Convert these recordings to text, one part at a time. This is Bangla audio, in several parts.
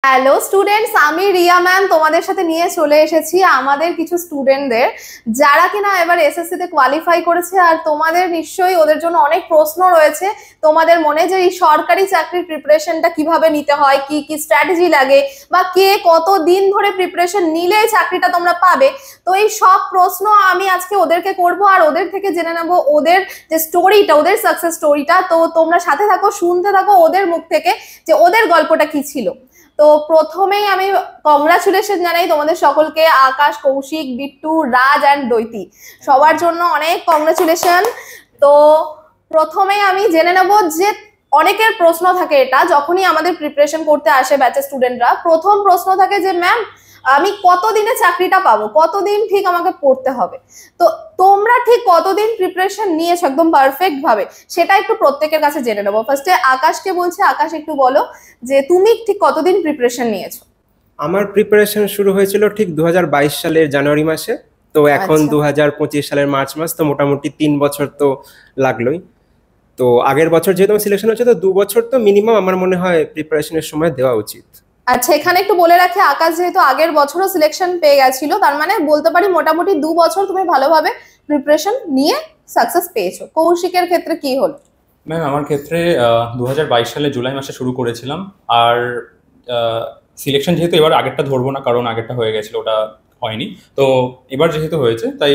হ্যালো স্টুডেন্টস, আমি রিয়া ম্যাম তোমাদের সাথে নিয়ে চলে এসেছি আমাদের কিছু স্টুডেন্টদের যারা কিনা এবার এসএসসি তে কোয়ালিফাই করেছে। আর তোমাদের নিশ্চয়ই ওদের জন্য অনেক প্রশ্ন রয়েছে তোমাদের মনে, যে এই সরকারি চাকরির প্রিপারেশনটা কিভাবে নিতে হয়, কি কি স্ট্র্যাটেজি লাগে, বা কে কত দিন ধরে প্রিপারেশন নিলে চাকরিটা তোমরা পাবে। তো এই সব প্রশ্ন আমি আজকে ওদেরকে করব আর ওদের থেকে জেনে নেব ওদের যে স্টোরিটা, ওদের সাকসেস স্টোরিটা। তো তোমরা সাথে থাকো, শুনতে থাকো ওদের মুখ থেকে যে ওদের গল্পটা কি ছিল। তো প্রথমেই আমি কংগ্রাচুলেশন জানাই তোমাদের সকলকে, আকাশ, কৌশিক, বিট্টু, রাজ অ্যান্ড দৈতি, সবার জন্য অনেক কংগ্রাচুলেশন। তো প্রথমেই আমি জেনে নেব যে অনেকের প্রশ্ন থাকে, এটা যখনই আমাদের প্রিপারেশন করতে আসে ব্যাচের স্টুডেন্টরা, প্রথম প্রশ্ন থাকে যে ম্যাম আমি কতদিনে চাকরিটা পাবো, কতদিন ঠিক আমাকে পড়তে হবে। তো তোমরা ঠিক কতদিন প্রিপারেশন নিয়েছো একদম পারফেক্ট ভাবে, সেটা একটু প্রত্যেকের কাছে জেনে নেবো। ফার্স্টে আকাশকে বলছে, আকাশ একটু বলো যে তুমি ঠিক কতদিন প্রিপারেশন নিয়েছো। আমার প্রিপারেশন শুরু হয়েছিল ঠিক 2022 সালের জানুয়ারি মাসে। তো এখন 2025 সালের মার্চ মাস, তো মোটামুটি 3 বছর তো লাগলোই। তো আগের বছর যেহেতু আমার সিলেকশন হচ্ছে, তো 2 বছর তো মিনিমাম আমার মনে হয় প্রিপারেশনের সময় দেওয়া উচিত। আচ্ছা, এখানে একটু বলে রাখি, আকাশ যেহেতু আগের বছরও সিলেকশন পেয়ে গেছিল, তার মানে বলতে পারি মোটামুটি 2 বছর তুমি ভালোভাবে প্রিপারেশন নিয়ে সাকসেস পেয়েছো। কৌশিকের ক্ষেত্রে কি হলো? ম্যাম আমার ক্ষেত্রে 2022 সালে জুলাই মাসে শুরু করেছিলাম। আর সিলেকশন যেহেতু এবার আগেরটা ধরবো না, কারণ আগেরটা হয়ে গেছিল, ওটা হয়নি। তো এবার যেহেতু হয়েছে, তাই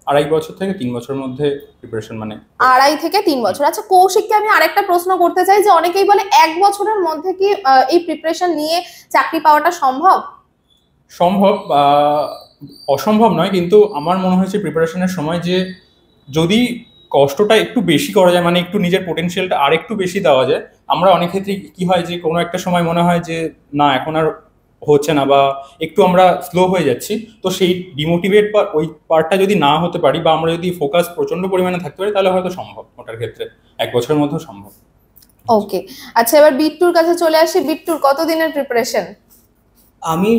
2.5 বছর থেকে 3 বছরের মধ্যে প্রিপারেশন, মানে 2.5 থেকে 3 বছর। আচ্ছা কৌশিককে আমি আরেকটা প্রশ্ন করতে চাই, যে অনেকেই বলে 1 বছরের মধ্যে কি এই প্রিপারেশন নিয়ে চাকরি পাওয়াটা সম্ভব? সম্ভব, অসম্ভব নয়, কিন্তু আমার মনে হয়েছে প্রিপারেশনের সময় যে যদি কষ্টটা একটু বেশি করা যায়, মানে একটু নিজের পোটেনশিয়ালটা আর একটু বেশি দেওয়া যায়। আমরা অনেক ক্ষেত্রে কি হয় যে কোনো একটা সময় মনে হয় যে না, এখন আর হচ্ছে না, বা একটু আমরা স্লো হয়ে যাচ্ছি। তো সেই ডিমোটিভেট বা ওই পার্টটা যদি না হতে পারি, বা আমরা যদি ফোকাস প্রচন্ড পরিমাণে থাকতে পারি, তাহলে হয়তো সম্ভব ওটার ক্ষেত্রে 1 বছরের মধ্যেও সম্ভব। ওকে, আচ্ছা এবার বিট্টুর কাছে চলে আসি। বিট্টুর কতদিনের প্রিপারেশন? আমি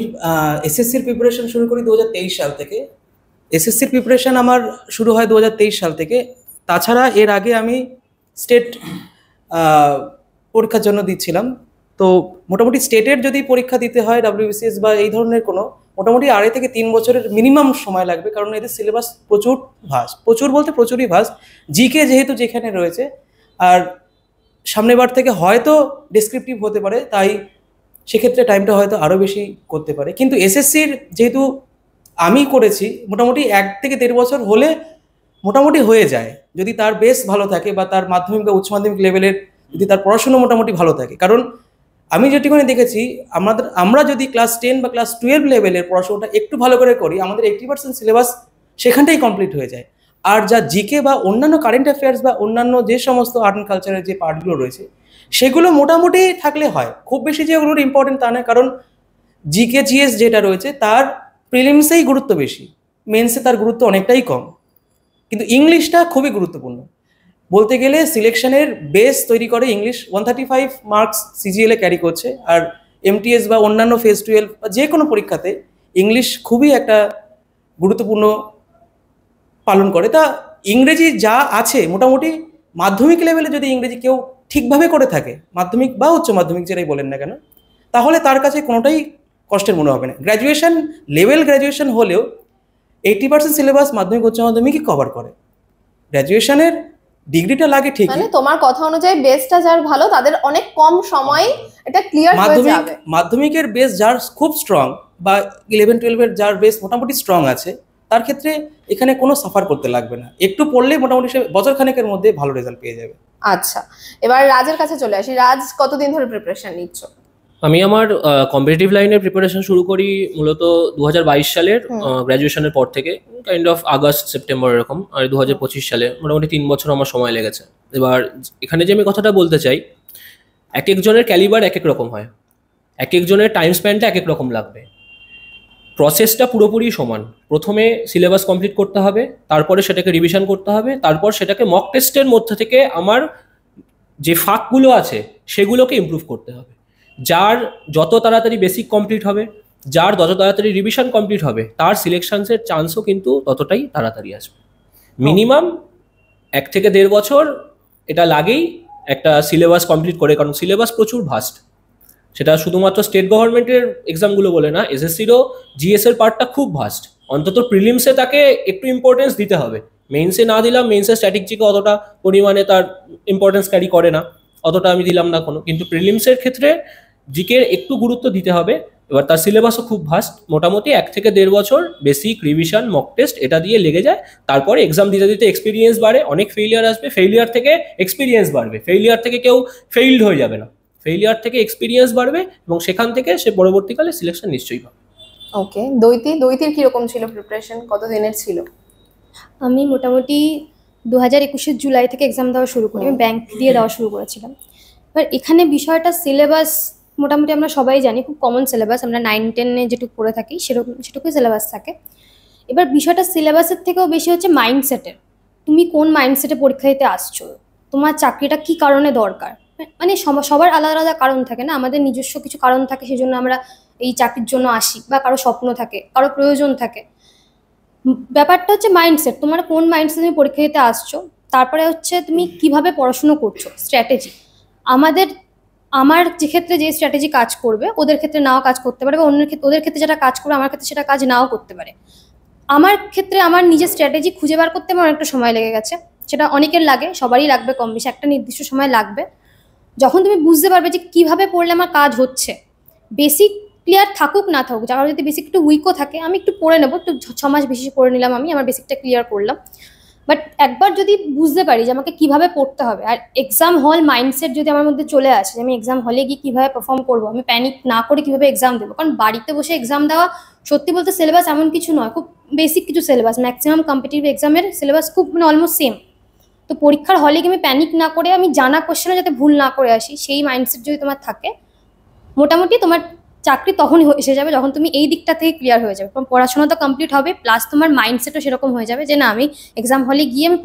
এসএসসির প্রিপারেশন শুরু করি 2023 সাল থেকে। এসএসসির প্রিপারেশন আমার শুরু হয় 2023 সাল থেকে। তাছাড়া এর আগে আমি স্টেট পরীক্ষার জন্য দিচ্ছিলাম। তো মোটামুটি স্টেটের যদি পরীক্ষা দিতে হয়, ডাব্লিউবিসিএস বা এই ধরনের কোনো, মোটামুটি 2.5 থেকে 3 বছরের মিনিমাম সময় লাগবে, কারণ এদের সিলেবাস প্রচুর ভাস্ট, প্রচুর বলতে প্রচুরই ভাস্ট। জিকে যেহেতু যেখানে রয়েছে, আর সামনের বার থেকে হয়তো ডেসক্রিপটিভ হতে পারে, তাই সেক্ষেত্রে টাইমটা হয়তো আরও বেশি করতে পারে। কিন্তু এসএসসির যেহেতু আমি করেছি, মোটামুটি 1 থেকে 1.5 বছর হলে মোটামুটি হয়ে যায়, যদি তার বেস ভালো থাকে বা তার মাধ্যমিক বা উচ্চ মাধ্যমিক লেভেলের যদি তার পড়াশুনো মোটামুটি ভালো থাকে। কারণ আমি যেটুকুনি দেখেছি, আমরা যদি ক্লাস 10 বা ক্লাস 12 লেভেলের পড়াশোনাটা একটু ভালো করে করি, আমাদের 80% সিলেবাস সেখানটাই কমপ্লিট হয়ে যায়। আর যা জিকে বা অন্যান্য কারেন্ট অ্যাফেয়ার্স বা অন্যান্য যে সমস্ত আর্ট অ্যান্ড কালচারের যে পার্টগুলো রয়েছে, সেগুলো মোটামুটি থাকলে হয়। খুব বেশি যে ওগুলোর ইম্পর্টেন্ট তা নয়, কারণ জিকে জিএস যেটা রয়েছে তার প্রিলিমসেই গুরুত্ব বেশি, মেন্সে তার গুরুত্ব অনেকটাই কম। কিন্তু ইংলিশটা খুবই গুরুত্বপূর্ণ। বলতে গেলে সিলেকশনের বেস তৈরি করে ইংলিশ। 135 মার্কস সিজিএলে ক্যারি করছে, আর এমটিএস বা অন্যান্য ফেজ 12 বা যে কোনো পরীক্ষাতে ইংলিশ খুবই একটা গুরুত্বপূর্ণ পালন করে। তা ইংরেজি যা আছে মোটামুটি মাধ্যমিক লেভেলে যদি ইংরেজি কেউ ঠিকভাবে করে থাকে, মাধ্যমিক বা উচ্চ মাধ্যমিক যেটাই বলেন না কেন, তাহলে তার কাছে কোনোটাই কষ্টের মনে হবে না। গ্র্যাজুয়েশন লেভেল, গ্র্যাজুয়েশন হলেও 80% সিলেবাস মাধ্যমিক উচ্চ মাধ্যমিকই কভার করে। গ্র্যাজুয়েশনের ডিগ্রিটা লাগে ঠিক, মানে তোমার কথা অনুযায়ী বেসটা যার ভালো, তাদের অনেক কম সময় এটা ক্লিয়ার হয়ে যাবে। মাধ্যমিকের বেস যার খুব স্ট্রং, বা 11-12 যার বেস মোটামুটি স্ট্রং আছে, তার ক্ষেত্রে এখানে কোনো সাফার করতে লাগবে না। একটু পড়লেই মোটামুটি সে বছরখানেকের মধ্যে ভালো রেজাল্ট পেয়ে যাবে। আচ্ছা, এবার রাজের কাছে চলে আসি। রাজ, কতদিন ধরে প্রিপারেশন নিচ্ছ? আমি আমার কম্পিটিটিভ লাইনের প্রিপারেশন শুরু করি মূলত 2022 সালের গ্র্যাজুয়েশনের পর থেকে, কাইন্ড অফ আগস্ট সেপ্টেম্বর এরকম। আর 2025 সালে মোটামুটি 3 বছর আমার সময় লেগেছে। এবার এখানে যে আমি কথাটা বলতে চাই, এক একজনের ক্যালিবার এক এক রকম হয়, এক একজনের টাইম স্প্যানটা এক এক রকম লাগবে। প্রসেসটা পুরোপুরি সমান। প্রথমে সিলেবাস কমপ্লিট করতে হবে, তারপরে সেটাকে রিভিশন করতে হবে, তারপর সেটাকে মক টেস্টের মধ্যে থেকে আমার যে ফাঁকগুলো আছে সেগুলোকে ইমপ্রুভ করতে হবে। যার যত তাড়াতাড়ি বেসিক কমপ্লিট হবে, যার যত তাড়াতাড়ি রিভিশন কমপ্লিট হবে, তার সিলেকশনসের চান্সও কিন্তু ততটাই তাড়াতাড়ি আসবে। মিনিমাম 1 থেকে 1.5 বছর এটা লাগেই একটা সিলেবাস কমপ্লিট করে, কারণ সিলেবাস প্রচুর ভাস্ট। সেটা শুধুমাত্র স্টেট গভর্নমেন্টের এক্সামগুলো বলে না, এসএসসিরও জিএস এর পার্টটা খুব ভাস্ট। অন্তত প্রিলিমসে তাকে একটু ইম্পর্টেন্স দিতে হবে, মেইনসে না দিলাম, মেইনসের স্ট্র্যাটেজিকে অতটা পরিমাণে তার ইম্পর্টেন্স ক্যারি করে না, অতটা আমি দিলাম না কোনো, কিন্তু প্রিলিমসের ক্ষেত্রে জিকে একটু গুরুত্ব দিতে হবে। এবার তার সিলেবাসও খুব ভাস্ট, মোটামুটি 1 থেকে 1.5 বছর বেসিক রিভিশন মক টেস্ট এটা দিয়ে লেগে যায়। তারপরে এক্সাম দিতে দিতে এক্সপিরিয়েন্স বাড়ে, অনেক ফেইলিয়ার আসবে, ফেইলিয়ার থেকে এক্সপিরিয়েন্স বাড়বে, ফেইলিয়ার থেকে কেউ ফেইলড হয়ে যাবে না, ফেইলিয়ার থেকে এক্সপিরিয়েন্স বাড়বে এবং সেখান থেকে সে পরবর্তীকালে সিলেকশন নিশ্চয়ই পাবে। ওকে, দ্বৈতির কিরকম ছিল প্রিপারেশন, কত দিনের ছিল? আমি মোটামুটি 2021 জুলাই থেকে এক্সাম দেওয়া শুরু করি, আমি ব্যাংক দিয়ে দেওয়া শুরু করেছিলাম। এবার এখানে বিষয়টা সিলেবাস মোটামুটি আমরা সবাই জানি, খুব কমন সিলেবাস, আমরা 9-10-এ যেটুকু পড়ে থাকি সেটুকুই সিলেবাস থাকে। এবার বিষয়টা সিলেবাসের থেকেও বেশি হচ্ছে মাইন্ডসেটের, তুমি কোন মাইন্ডসেটে পরীক্ষা দিতে আসছো, তোমার চাকরিটা কি কারণে দরকার, মানে সবার আলাদা আলাদা কারণ থাকে না, আমাদের নিজস্ব কিছু কারণ থাকে, সেই জন্য আমরা এই চাকরির জন্য আসি, বা কারো স্বপ্ন থাকে, কারো প্রয়োজন থাকে। ব্যাপারটা হচ্ছে মাইন্ডসেট, তোমার কোন মাইন্ডসেট তুমি পরীক্ষা দিতে আসছো, তারপরে হচ্ছে তুমি কিভাবে পড়াশুনো করছো, স্ট্র্যাটেজি। আমার যে ক্ষেত্রে যে স্ট্র্যাটেজি কাজ করবে ওদের ক্ষেত্রে নাও কাজ করতে পারে, বা অন্যের ক্ষেত্রে ওদের ক্ষেত্রে যেটা কাজ করবে আমার ক্ষেত্রে সেটা কাজ নাও করতে পারে। আমার ক্ষেত্রে আমার নিজের স্ট্র্যাটেজি খুঁজে বার করতে আমার অনেকটা সময় লেগে গেছে, সেটা অনেকের লাগে, সবারই লাগবে কম বেশি, একটা নির্দিষ্ট সময় লাগবে। যখন তুমি বুঝতে পারবে যে কিভাবে পড়লে আমার কাজ হচ্ছে, বেসিক ক্লিয়ার থাকুক না থাকুক, যারা যদি বেসিক একটু উইকও থাকে আমি একটু পড়ে নেবো, একটু 6 মাস বেশি পড়ে নিলাম, আমি আমার বেসিকটা ক্লিয়ার করলাম। বাট একবার যদি বুঝতে পারি যে আমাকে কিভাবে পড়তে হবে, আর এক্সাম হল মাইন্ডসেট যদি আমার মধ্যে চলে আসে যে আমি এক্সাম হলে গিয়ে কিভাবে পারফর্ম করবো, আমি প্যানিক না করে কিভাবে এক্সাম দেবো, কারণ বাড়িতে বসে এক্সাম দেওয়া সত্যি বলতে সিলেবাস এমন কিছু নয়, খুব বেসিক কিছু সিলেবাস, ম্যাক্সিমাম কম্পিটিটিভ এক্সামের সিলেবাস খুব অলমোস্ট সেম। তো পরীক্ষার হলে গিয়ে আমি প্যানিক না করে আমি জানা কোশ্চেনে যাতে ভুল না করে আসি, সেই মাইন্ডসেট যদি তোমার থাকে, মোটামুটি তোমার চাকরি তখনই এসে যাবে যখন তুমি এই দিকটা থেকে ক্লিয়ার হয়ে যাবে, কারণ পড়াশোনা তো কমপ্লিট হবে, প্লাস তোমার মাইন্ডসেটও সেরকম হয়ে যাবে যে না আমি এক্সাম হলে গিয়ে আমি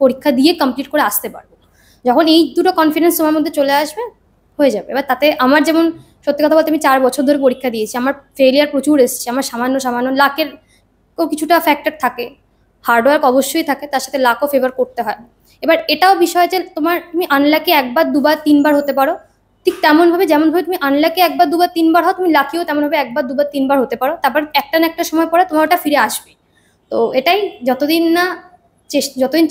পরীক্ষা দিয়ে কমপ্লিট করে আসতে পারবো। যখন এই দুটো কনফিডেন্স তোমার মধ্যে চলে আসবে, হয়ে যাবে। এবার তাতে আমার যেমন সত্যি কথা বলতে আমি 4 বছর ধরে পরীক্ষা দিয়েছি, আমার ফেলিয়ার প্রচুর এসেছে, আমার সামান্য লাকের কিছুটা ফ্যাক্টর থাকে, হার্ডওয়ার্ক অবশ্যই থাকে, তার সাথে লাকও ফেভার করতে হয়। এবার এটাও বিষয় যে তুমি আনলাকি 1 বার 2 বার 3 বার হতে পারো, ঠিক তেমনভাবে যেমনভাবে তুমি আনলাকি 1 বার 2 বার 3 বার হও, তুমি লাকিও তেমনভাবে 1 বার 2 বার 3 বার হতে পারো, তারপর একটা না একটা সময় পরে তোমার ওটা ফিরে আসবে। তো এটাই যতদিন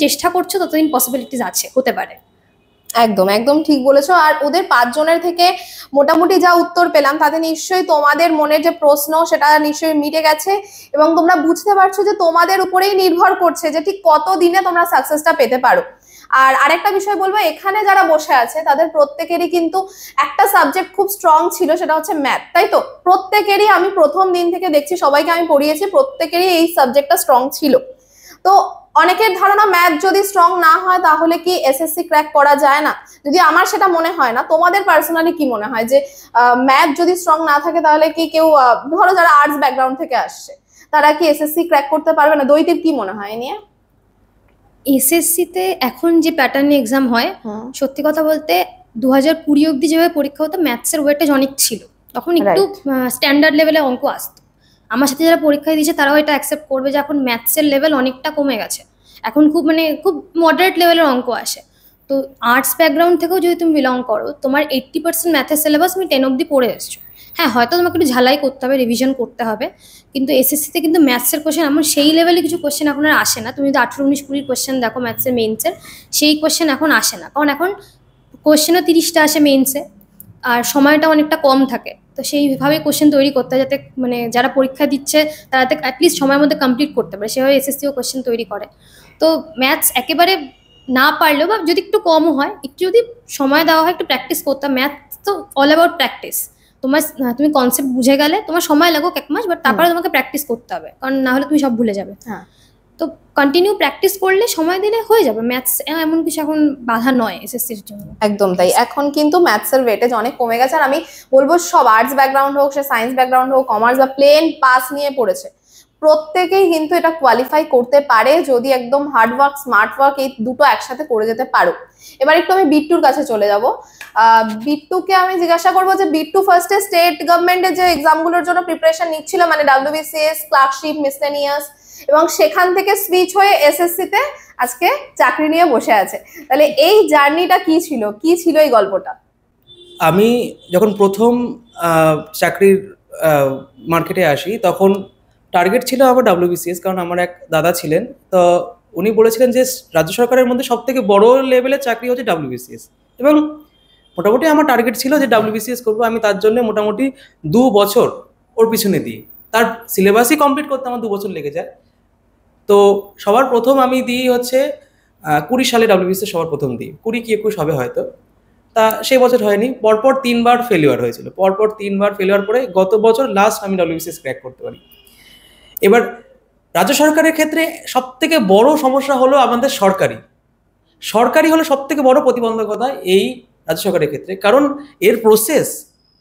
চেষ্টা করছো ততদিন পসিবিলিটিস আছে, হতে পারে। একদম একদম ঠিক বলেছো। আর ওদের 5 জনের থেকে মোটামুটি যা উত্তর পেলাম তাতে নিশ্চয়ই তোমাদের মনের যে প্রশ্ন সেটা নিশ্চয়ই মিটে গেছে, এবং তোমরা বুঝতে পারছো যে তোমাদের উপরেই নির্ভর করছে যে ঠিক কত দিনে তোমরা সাকসেসটা পেতে পারো। আর আরেকটা বিষয় বলবো, এখানে যারা বসে আছে তাদের প্রত্যেকেরই কিন্তু একটা সাবজেক্ট খুব স্ট্রং ছিল, সেটা হচ্ছে ম্যাথ, তাই তো? প্রত্যেকেরই, আমি প্রথম দিন থেকে দেখছি সবাইকে আমি পড়িয়েছি, প্রত্যেকেরই এই সাবজেক্টটা স্ট্রং ছিল। তো অনেকের ধারণা ম্যাথ যদি স্ট্রং না হয় তাহলে কি এসএসসি ক্র্যাক করা যায় না, যদি আমার সেটা মনে হয় না। তোমাদের পার্সোনালি কি মনে হয় যে ম্যাথ যদি স্ট্রং না থাকে তাহলে কি কেউ, ধরো যারা আর্টস ব্যাকগ্রাউন্ড থেকে আসছে, তারা কি এসএসসি ক্র্যাক করতে পারবে না? দ্বৈতের কি মনে হয় নিয়ে? এসএসসিতে এখন যে প্যাটার্নে এক্সাম হয়, সত্যি কথা বলতে 2020 অব্দি যেভাবে পরীক্ষা হতো ম্যাথসের ওয়েটেজ অনেক ছিল, তখন একটু স্ট্যান্ডার্ড লেভেলে অঙ্ক আসতো। আমার সাথে যারা পরীক্ষা দিয়েছে তারাও এটা অ্যাকসেপ্ট করবে যে এখন ম্যাথসের লেভেল অনেকটা কমে গেছে, এখন খুব মডারেট লেভেলের অঙ্ক আসে। তো আর্টস ব্যাকগ্রাউন্ড থেকেও যদি তুমি বিলং করো, তোমার 80% ম্যাথের সিলেবাস তুমি 10 অব্দি পড়ে এসছো। হ্যাঁ, হয়তো তোমাকে একটু ঝালাই করতে হবে, রিভিশন করতে হবে, কিন্তু এসএসসিতে কিন্তু ম্যাথসের কোশ্চেন এমন সেই লেভেলে কিছু কোশ্চেন এখন আর আসে না। তুমি যদি 18, 19, 20 কোশ্চেন দেখো ম্যাথসের মেইনসের, সেই কোশ্চেন এখন আসে না, কারণ এখন কোশ্চেনও 30টা আসে মেইনসে, আর সময়টা অনেকটা কম থাকে। তো সেইভাবে কোশ্চেন তৈরি করতে হয় যাতে যারা পরীক্ষা দিচ্ছে তারা অ্যাটলিস্ট সময়ের মধ্যে কমপ্লিট করতে পারে, সেভাবে এসএসসিও কোশ্চেন তৈরি করে। তো ম্যাথস একেবারে না পারলেও বা যদি একটু কমও হয়, একটু যদি সময় দেওয়া হয়, একটু প্র্যাকটিস করতে হয়। ম্যাথ তো অল অ্যাবাউট প্র্যাকটিস। তুমি কনসেপ্ট বুঝে গেলে তোমার সময় লাগুক 1 মাস, বাট তারপরে তোমাকে প্র্যাকটিস করতে হবে, কারণ না হলে তুমি সব ভুলে যাবে। হ্যাঁ, তো কন্টিনিউ প্র্যাকটিস করলে, সময় দিলে হয়ে যাবে। ম্যাথস এমন কিছু এখন বাধা নয় এসএসসির জন্য। একদম তাই, এখন কিন্তু ম্যাথসের ওয়েটেজ অনেক কমে গেছে। আর আমি বলবো সব আর্টস ব্যাকগ্রাউন্ড হোক, সে সায়েন্স ব্যাকগ্রাউন্ড হোক, কমার্স বা প্লেন পাস নিয়ে পড়েছে, প্রত্যেকেই কিন্তু এটা কোয়ালিফাই করতে পারে যদি একদম হার্ড ওয়ার্ক, স্মার্ট ওয়ার্ক এই দুটো একসাথে করে যেতে পারো। এবার একটু আমি বিট্টুর কাছে চলে যাব। বিট্টুকে আমি জিজ্ঞাসা করবো যে বিট্টু ফার্স্টে স্টেট গভর্নমেন্টের যে এক্সামগুলোর জন্য প্রিপারেশন নিচ্ছিল, মানে ডাব্লিউবিসিএস, ক্লার্কশিপ, মিসলেনিয়াস, এবং সেখান থেকে সুইচ হয়ে এসএসসি তে আজকে চাকরি নিয়ে বসে আছে, তাহলে এই জার্নিটা কি ছিল এই গল্পটা? আমি যখন প্রথম চাকরির মার্কেটে আসি তখন টার্গেট ছিল আমার WBCS, কারণ আমার এক দাদা ছিলেন, তো উনি বলেছিলেন যে রাজ্য সরকারের মধ্যে সব থেকে বড় লেভেলের চাকরি হচ্ছে WBCS, এবং মোটামুটি আমার টার্গেট ছিল যে WBCS করবো। আমি তার জন্য মোটামুটি 2 বছর ওর পিছনে দিই, তার সিলেবাসই কমপ্লিট করতে আমার 2 বছর লেগে যায়। তো সবার প্রথম আমি দিই হচ্ছে 20 সালে WBCS সবার প্রথম দিই, 20 কি 21 হবে হয়তো। তা সেই বছর হয়নি, পরপর 3বার ফেলিওর হয়েছিল, পরপর 3বার ফেলিওর পরে গত বছর লাস্ট আমি WBCS ক্র্যাক করতে পারি। এবার রাজ্য সরকারের ক্ষেত্রে সব থেকে বড় সমস্যা হলো আমাদের সরকারি হলো সব থেকে বড় প্রতিবন্ধকতা এই রাজ্য সরকারের ক্ষেত্রে, কারণ এর প্রসেস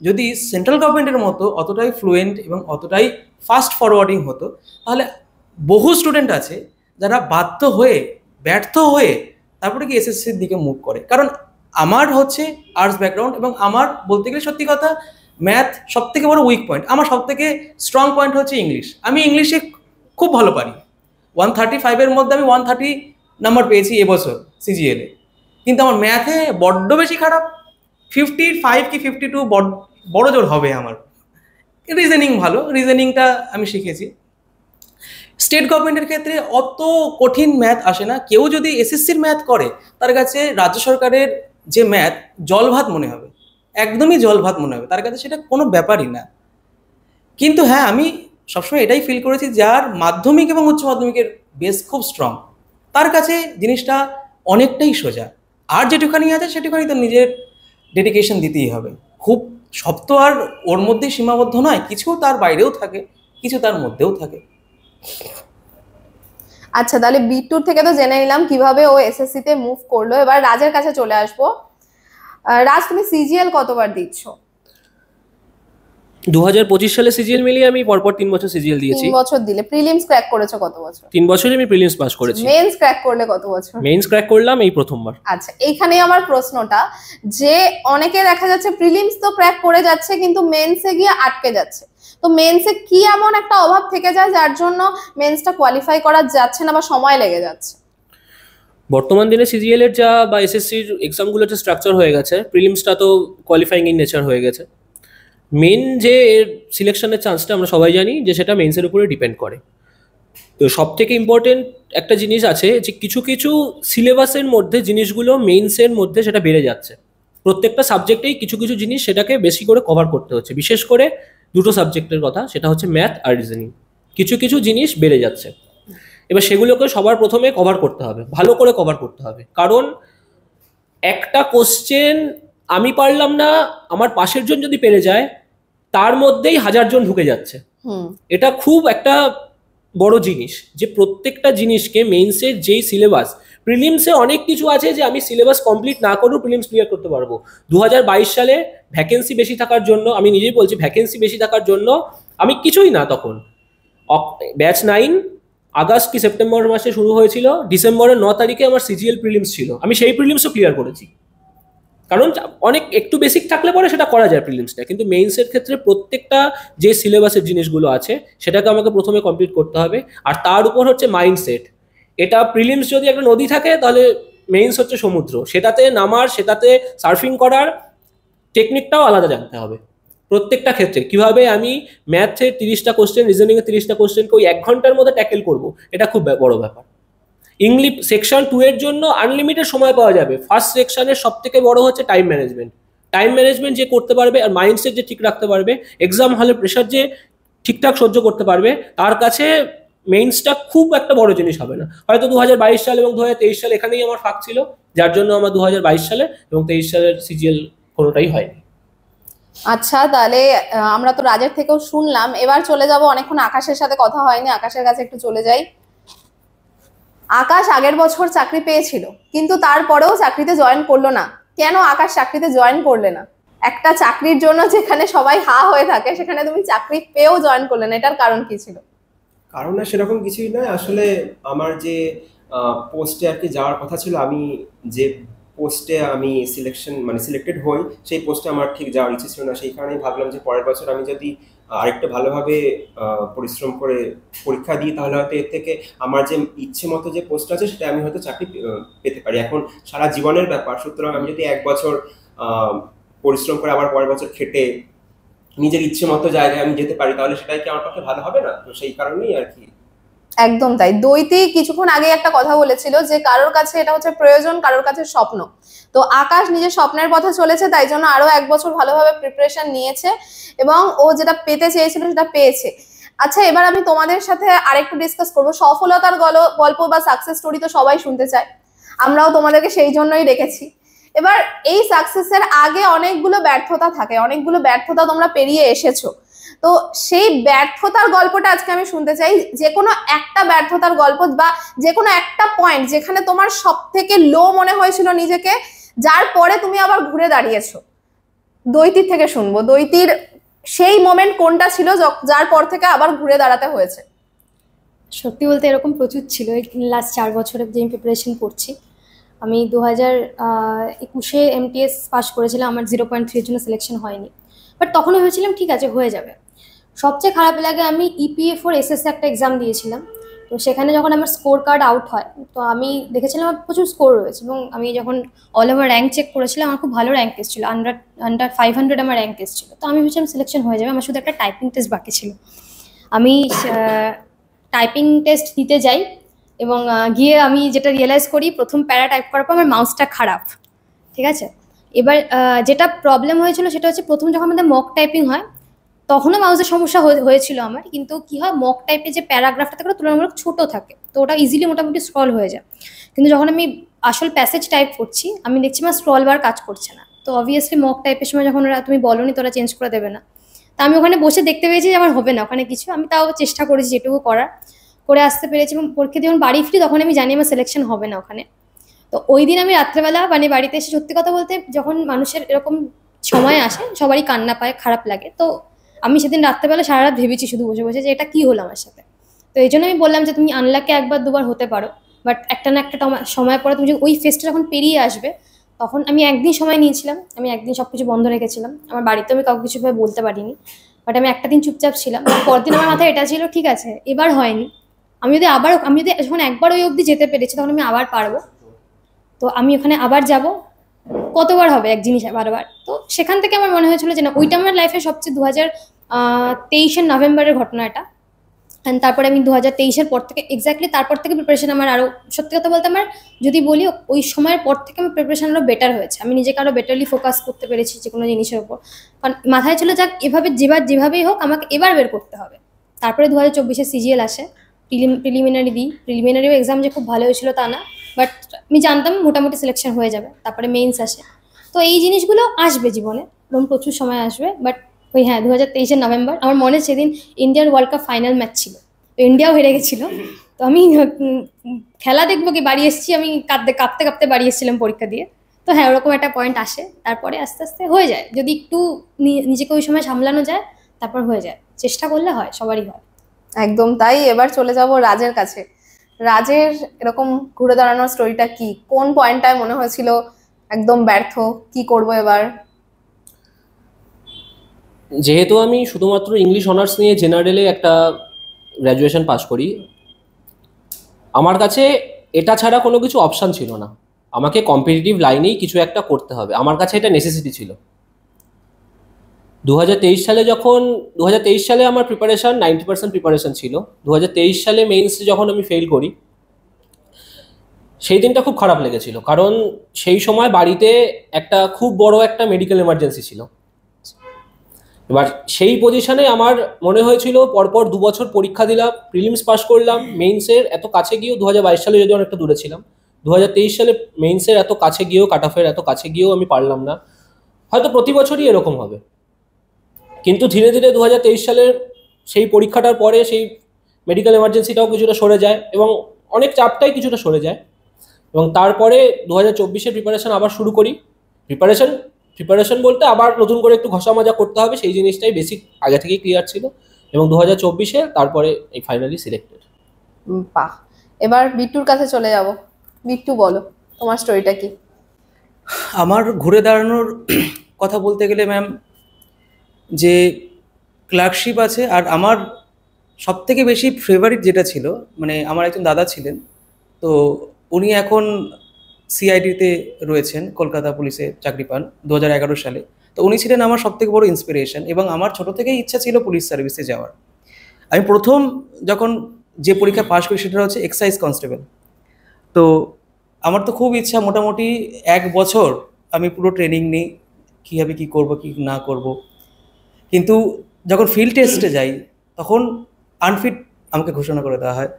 যদি সেন্ট্রাল গভর্নমেন্টের মতো অতটাই ফ্লুয়েন্ট এবং অতটাই ফাস্ট ফরওয়ার্ডিং হতো, তাহলে বহু স্টুডেন্ট আছে যারা ব্যর্থ হয়ে তারপরে কি SSCর দিকে মুভ করে। কারণ আমার হচ্ছে আর্টস ব্যাকগ্রাউন্ড, এবং আমার বলতে গেলে সত্যি কথা ম্যাথ সব থেকে বড় উইক পয়েন্ট। আমার সব থেকে স্ট্রং পয়েন্ট হচ্ছে ইংলিশ। আমি ইংলিশে খুব ভালো পারি, 135-এর মধ্যে আমি 130 নাম্বার পেয়েছি এবছর CGL-এ, কিন্তু আমার ম্যাথে বড্ড বেশি খারাপ, 55 কি 52 বড় জোর হবে আমার। রিজনিং ভালো, রিজনিংটা আমি শিখেছি। স্টেট গভর্নমেন্টের ক্ষেত্রে অত কঠিন ম্যাথ আসে না, কেউ যদি SSCর ম্যাথ করে তার কাছে রাজ্য সরকারের যে ম্যাথ জল ভাত মনে হবে, একদমই জল ভাত মনে হবে, তার কাছে সেটা কোনো ব্যাপারই না। কিন্তু হ্যাঁ, আমি সবসময় এটাই ফিল করেছি যার মাধ্যমিক এবং উচ্চ মাধ্যমিকের বেস খুব স্ট্রং, তার কাছে জিনিসটা অনেকটাই সোজা। আর যেটুখানি আছে সেটুখানি তো নিজের ডেডিকেশন দিতেই হবে। খুব সব তো আর ওর মধ্যেই সীমাবদ্ধ নয়, কিছু তার বাইরেও থাকে, কিছু তার মধ্যেও থাকে। আচ্ছা, তাহলে বিট্টুর থেকে তো জেনে নিলাম কিভাবে ও SSC তে মুভ করলো। এবার রাজের কাছে চলে আসবো। রাজ, তুমি CGL কতবার দিচ্ছ? 2025 সালে CGL মিলিয়ে আমি পরপর 3 বছর CGL দিয়েছি। 3 বছর দিলে। প্রিলিমস ক্র্যাক করেছো কত বছর? 3 বছরে আমি প্রিলিমস পাস করেছি। মেন্স ক্র্যাক করলে কত বছর? মেইনস ক্র্যাক করলাম এই প্রথমবার। আচ্ছা, এইখানেই আমার প্রশ্নটা, যে অনেকে দেখা যাচ্ছে প্রিলিমস তো ক্র্যাক করে যাচ্ছে কিন্তু মেন্সে গিয়ে আটকে যাচ্ছে, তো মেন্সে কি এমন একটা অভাব থেকে যায় যার জন্য মেন্সটা কোয়ালিফাই করা যাচ্ছে না বা সময় লেগে যাচ্ছে? বর্তমান দিনে CGL এর যা বা SSCর এক্সামগুলো যে স্ট্রাকচার হয়ে গেছে, প্রিলিমসটা তো কোয়ালিফাইং ইন নেচার হয়ে গেছে। মেন যে সিলেকশনের চান্সটা আমরা সবাই জানি যে সেটা মেন্সের উপরে ডিপেন্ড করে। তো সব থেকে ইম্পর্টেন্ট একটা জিনিস আছে যে কিছু কিছু সিলেবাসের মধ্যে জিনিসগুলো মেইনসের মধ্যে সেটা বেড়ে যাচ্ছে। প্রত্যেকটা সাবজেক্টেই কিছু কিছু জিনিস সেটাকে বেশি করে কভার করতে হচ্ছে, বিশেষ করে 2টো সাবজেক্টের কথা, সেটা হচ্ছে ম্যাথ আর রিজনিং। কিছু কিছু জিনিস বেড়ে যাচ্ছে, এবার সেগুলোকে সবার প্রথমে কভার করতে হবে, ভালো করে কভার করতে হবে। কারণ একটা কোশ্চেন আমি পারলাম না, আমার পাশের জন যদি পেরে যায় তার মধ্যেই 1000 জন ঢুকে যাচ্ছে। এটা খুব একটা বড় জিনিস যে প্রত্যেকটা জিনিসকে মেইনসের যেই সিলেবাস, প্রিলিমসে অনেক কিছু আছে যে আমি সিলেবাস কমপ্লিট না করেও প্রিলিমস ক্লিয়ার করতে পারবো। 2022 সালে ভ্যাকেন্সি বেশি থাকার জন্য, আমি নিজেই বলছি ভ্যাকেন্সি বেশি থাকার জন্য আমি কিছুই না, তখন ব্যাচ 9 আগস্ট কি সেপ্টেম্বর মাসে শুরু হয়েছিল, ডিসেম্বরের 9 তারিখে আমার CGL প্রিলিমস ছিল, আমি সেই প্রিলিমসও ক্লিয়ার করেছি। কারণ অনেক একটু বেসিক থাকলে পরে সেটা করা যায় প্রিলিমসটা, কিন্তু মেইনসের ক্ষেত্রে প্রত্যেকটা যে সিলেবাসের জিনিসগুলো আছে সেটাকে আমাকে প্রথমে কমপ্লিট করতে হবে। আর তার উপর হচ্ছে মাইন্ডসেট। এটা প্রিলিমস যদি একটা নদী থাকে তাহলে মেইনস হচ্ছে সমুদ্র, সেটাতে নামার, সেটাতে সার্ফিং করার টেকনিকটাও আলাদা জানতে হবে প্রত্যেকটা ক্ষেত্রে। কিভাবে আমি ম্যাথে 30টা কোশ্চেন, রিজনিংয়ে 30টা কোশ্চেনকে ওই 1 ঘন্টার মধ্যে ট্যাকেল করবো, এটা খুব বড় ব্যাপার। ইংলিশ সেকশন 2 এর জন্য আনলিমিটেড সময় পাওয়া যাবে। ফার্স্ট সেকশনের সব থেকে বড় হচ্ছে টাইম ম্যানেজমেন্ট। টাইম ম্যানেজমেন্ট যে করতে পারবে আর মাইন্ডসেট যে ঠিক রাখতে পারবে, এক্সাম হলে প্রেশার যে ঠিকঠাক সহ্য করতে পারবে, তার কাছে মেইনসটা খুব একটা বড় জিনিস হবে না। হয়তো 2022 সাল এবং 2023 সাল এখানেই আমার ফাঁক ছিল, যার জন্য আমার 2022 সালে এবং 23 সালের CGL কোনোটাই হয়নি। আচ্ছা, তাহলে আমরা তো রাজের থেকেও শুনলাম, এবার চলে যাব, অনেকক্ষণ আকাশের সাথে কথা হয়নি, আকাশের কাছে একটু চলে যাই। আকাশ আগের বছর চাকরি পেয়েছিল কিন্তু তারপরেও চাকরিতে জয়েন করলো না, কেন আকাশ চাকরিতে জয়েন করলে না? একটা চাকরির জন্য যেখানে সবাই হা হয়ে থাকে সেখানে তুমি চাকরি পেয়েও জয়েন করলে না, এটার কারণ কি ছিল? কারণ না সেরকম কিছুই নয়, আসলে আমার যে পোস্টে আর কি যাওয়ার কথা ছিল, আমি যে পোস্টে আমি সিলেক্টেড হই সেই পোস্টে আমার ঠিক যাওয়ার ইচ্ছে ছিল না। সেই কারণেই ভাবলাম যে পরের বছর আমি যদি আরেকটু ভালোভাবে পরিশ্রম করে পরীক্ষা দিই তাহলে হয়তো এর থেকে আমার যে ইচ্ছে মতো যে পোস্ট আছে সেটা আমি হয়তো চাকরি পেতে পারি। এখন সারা জীবনের ব্যাপার, সুতরাং আমি যদি 1 বছর পরিশ্রম করে আবার পরের বছর খেটে নিজের ইচ্ছে মতো জায়গায় আমি যেতে পারি, তাহলে সেটাই কি আমার পক্ষে ভালো হবে না? তো সেই কারণেই আর কি। একদম তাই। দ্বৈতী কিছুক্ষণ আগে একটা কথা বলেছিল যে কারোর কাছে এটা হচ্ছে প্রয়োজন, কারোর কাছে স্বপ্ন। তো আকাশ নিজের স্বপ্নের পথে চলেছে, তাই জন্য আরো 1 বছর ভালোভাবে প্রিপারেশন নিয়েছে এবং ও যেটা পেতে চেয়েছিল সেটা পেয়েছে। আচ্ছা, এবার আমি তোমাদের সাথে আরেকটু ডিসকাস করবো। সফলতার গল্প বা সাকসেস স্টোরি তো সবাই শুনতে চায়, আমরাও তোমাদেরকে সেই জন্যই রেখেছি। এবার এই সাকসেসের আগে অনেকগুলো ব্যর্থতা থাকে, অনেকগুলো ব্যর্থতা তোমরা পেরিয়ে এসেছো। তো সেই ব্যর্থতার গল্পটা আজকে আমি শুনতে চাই। যে কোনো একটা ব্যর্থতার গল্প বা যে কোনো একটা পয়েন্ট যেখানে তোমার সব থেকে লো মনে হয়েছিল নিজেকে, যার পরে তুমি আবার ঘুরে দাঁড়িয়েছো। দ্বৈতীর থেকে শুনবো, দ্বৈতীর সেই মোমেন্ট কোনটা ছিল যার পর থেকে আবার ঘুরে দাঁড়াতে হয়েছে? সত্যি বলতে এরকম প্রচুর ছিল এই লাস্ট 4 বছরে যে আমি প্রিপারেশন করছি। আমি 2021-এ MTS পাস করেছিলাম, আমার 0.3 জন্য সিলেকশন হয়নি, বাট তখন ভেবেছিলাম ঠিক আছে হয়ে যাবে। সবচেয়ে খারাপ লাগে আমি EPF4 SSC একটা এক্সাম দিয়েছিলাম। তো সেখানে যখন আমার স্কোর কার্ড আউট হয়, তো আমি দেখেছিলাম আমার প্রচুর স্কোর রয়েছে, এবং আমি যখন অল ওভার র্যাঙ্ক চেক করেছিলাম আমার খুব ভালো র্যাঙ্ক এসেছিলো, আন্ডার 500 আমার র্যাঙ্ক এসেছিলো। তো আমি ভেবেছিলাম সিলেকশন হয়ে যাবে, আমার শুধু একটা টাইপিং টেস্ট বাকি ছিল। আমি টাইপিং টেস্ট দিতে যাই এবং গিয়ে আমি যেটা রিয়েলাইজ করি, প্রথম প্যারা টাইপ করার পর আমার মাউসটা খারাপ, ঠিক আছে। এবার যেটা প্রবলেম হয়েছিল সেটা হচ্ছে, প্রথম যখন আমাদের মক টাইপিং হয় তখনও মাউসের সমস্যা হয়েছিল আমার, কিন্তু কি হয়, মক টাইপে যে প্যারাগ্রাফটা থাকে তুলনামূলক ছোট থাকে, তো ওটা ইজিলি মোটামুটি স্ক্রল হয়ে যায়। কিন্তু যখন আমি আসল প্যাসেজ টাইপ করছি, আমি দেখছি আমার স্ক্রল বার কাজ করছে না। তো অবভিয়াসলি মক টাইপের সময় যখন ওরা তুমি বলোনি তোরা চেঞ্জ করে দেবে না, তা আমি ওখানে বসে দেখতে পেয়েছি যে আমার হবে না ওখানে কিছু। আমি তাও চেষ্টা করেছি যেটুকু করে আসতে পেরেছি, এবং পরীক্ষা যখন বাড়ি ফিরি তখন আমি জানি আমার সিলেকশন হবে না ওখানে। তো ওই দিন আমি রাত্রেবেলা মানে বাড়িতে এসে, সত্যি কথা বলতে যখন মানুষের এরকম সময় আসে সবারই কান্না পায়, খারাপ লাগে। তো আমি সেদিন রাত্রেবেলা সারা রাত ভেবেছি শুধু বসে বসে যে এটা কি হলো আমার সাথে। তো এই জন্য আমি বললাম যে তুমি আনলাকে 1-2 বার হতে পারো, বাট একটা না একটা সময় পরে তুমি ওই ফেজটা যখন পেরিয়ে আসবে, তখন আমি একদিন সময় নিয়েছিলাম, আমি একদিন সবকিছু বন্ধ রেখেছিলাম। আমার বাড়িতে আমি কাউকে কিছুভাবে বলতে পারিনি, বাট আমি একটা দিন চুপচাপ ছিলাম। পরদিন আমার মাথায় এটা ছিল, ঠিক আছে এবার হয়নি, আমি যদি যখন একবার ওই অবধি যেতে পেরেছি তখন আমি আবার পারবো। তো আমি ওখানে আবার যাব, কতবার হবে এক জিনিস বারবার। তো সেখান থেকে আমার মনে হয়েছিল যে না, ওইটা আমার লাইফে সবচেয়ে 2023-এর নভেম্বরের ঘটনা এটা। অ্যান্ড তারপরে আমি 2023-এর পর থেকে এক্স্যাক্টলি তারপর থেকে প্রিপারেশন আমার আরও, সত্যি কথা বলতে আমার যদি বলি, ওই সময়ের পর থেকে আমার প্রিপারেশন আরও বেটার হয়েছে। আমি নিজেকে আরও বেটারলি ফোকাস করতে পেরেছি যে কোনো জিনিসের উপর, কারণ মাথায় ছিল যাক এভাবে যেভাবেই হোক আমাকে এবার বের করতে হবে। তারপরে 2024-এ CGL আসে, প্রিলিমিনারিও এক্সাম যে খুব ভালো হয়েছিল তা না, বাট আমি জানতাম মোটামুটি সিলেকশন হয়ে যাবে। তারপরে মেইনস আসে। তো এই জিনিসগুলো আসবে জীবনে, এবং প্রচুর সময় আসবে। বাট ওই হ্যাঁ, 2023-এর নভেম্বর আমার মনে, সেদিন ইন্ডিয়ার ওয়ার্ল্ড কাপ ফাইনাল ম্যাচ ছিল, তো ইন্ডিয়াও হেরে গেছিলো। তো আমি খেলা দেখবো কি বাড়ি এসেছি, আমি কাঁপতে কাঁপতে বাড়ি এসেছিলাম পরীক্ষা দিয়ে। তো হ্যাঁ, ওরকম একটা পয়েন্ট আসে, তারপরে আস্তে আস্তে হয়ে যায়, যদি একটু নিজেকে ওই সময় সামলানো যায় তারপর হয়ে যায়, চেষ্টা করলে হয়, সবারই হয়। একদম তাই। এবার চলে যাব রাজের কাছে। রাজের এরকম ঘুরে দাঁড়ানোর স্টোরিটা কি? কোন পয়েন্টটায় মনে হয়েছিল একদম ব্যর্থ, কি করব এবার? যেহেতু আমি শুধুমাত্র ইংলিশ অনার্স নিয়ে জেনারেলে একটা গ্র্যাজুয়েশন পাস করি, আমার কাছে এটা ছাড়া কোনো কিছু অপশান ছিল না। আমাকে কম্পিটিটিভ লাইনেই কিছু একটা করতে হবে, আমার কাছে এটা নেসেসিটি ছিল। 2023 সালে আমার প্রিপারেশন 90% প্রিপারেশন ছিল। 2023 সালে মেইনসে যখন আমি ফেল করি, সেই দিনটা খুব খারাপ লেগেছিল, কারণ সেই সময় বাড়িতে একটা খুব বড় একটা মেডিকেল এমার্জেন্সি ছিল। এবার সেই পজিশনে আমার মনে হয়েছিল, পরপর 2 বছর পরীক্ষা দিলাম, প্রিলিমস পাস করলাম, মেইনসের এত কাছে গিয়েও 2022 সালে যদি অনেকটা দূরে ছিলাম, 2023 সালে মেইনসের এত কাছে গিয়েও, কাট অফের এত কাছে গিয়েও আমি পারলাম না। হয়তো প্রতি বছরই এরকম হবে, কিন্তু ধীরে ধীরে 2023 সালের সেই পরীক্ষাটার পরে সেই মেডিকেল এমার্জেন্সিটাও কিছুটা সরে যায় এবং অনেক চাপটাই কিছুটা সরে যায়। এবং তারপরে 2024-এর প্রিপারেশন আবার শুরু করি। প্রিপারেশন বলতে আবার নতুন করে একটু ঘষা মাজা করতে হবে, সেই জিনিসটাই বেসিক আগে থেকেই ক্লিয়ার ছিল। এবং 2024-এ তারপরে এই ফাইনালি সিলেক্টেড। বাহ। এবার বিট্টুর কাছে চলে যাব। বিট্টু, বলো তোমার স্টোরিটা কি? আমার ঘুরে দাঁড়ানোর কথা বলতে গেলে ম্যাম, যে ক্লার্কশিপ আছে, আর আমার সবথেকে বেশি ফেভারিট যেটা ছিল, মানে আমার একজন দাদা ছিলেন, তো উনি এখন CID-তে রয়েছেন, কলকাতা পুলিশে চাকরি পান 2011 সালে। তো উনি ছিলেন আমার সবথেকে বড় ইন্সপিরেশন, এবং আমার ছোট থেকেই ইচ্ছা ছিল পুলিশ সার্ভিসে যাওয়ার। আমি প্রথম যখন যে পরীক্ষা পাশ করি সেটা হচ্ছে এক্সাইজ কনস্টেবল। তো আমার তো খুব ইচ্ছা, মোটামুটি 1 বছর আমি পুরো ট্রেনিং নিই কীভাবে কী করব কি না করব, কিন্তু যখন ফিল্ড টেস্টে যাই তখন আনফিট আমাকে ঘোষণা করে দেওয়া হয়।